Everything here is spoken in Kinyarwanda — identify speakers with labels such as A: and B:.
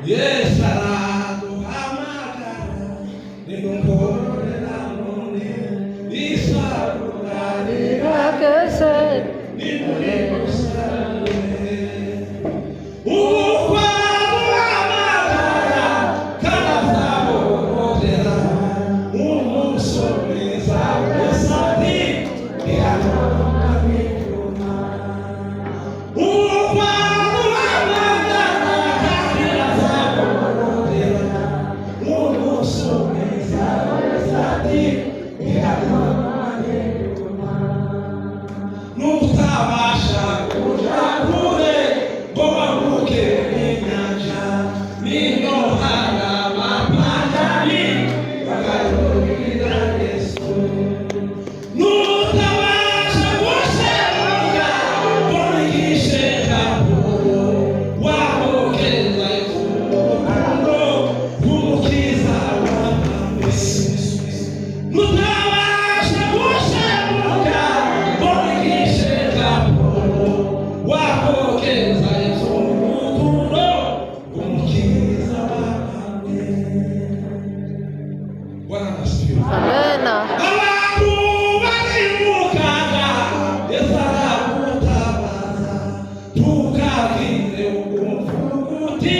A: Yesu araduhamagara nimukorera none isarurarira
B: Ageze
A: nimuri musarure uwaduhamagara kanazabororera umusubiza wese ati ntiyanona bituma nutabasha kuja kure ngo wambuke inyanja n'indohana bapagani bagarurira Yesu nutabasha gusemuka ngo wigishe Yakobo wamukeza Yesu urukundo rw'umukiza w'abami nutabasha gusemuka ngo wigishe Yakobo wamukeza Yesu urukundo rw'umukiza w'abami. Bwana asifiwe.
B: Amena.
A: Abantu barimukaga Yesu aramutabaza tukagire ukumva uti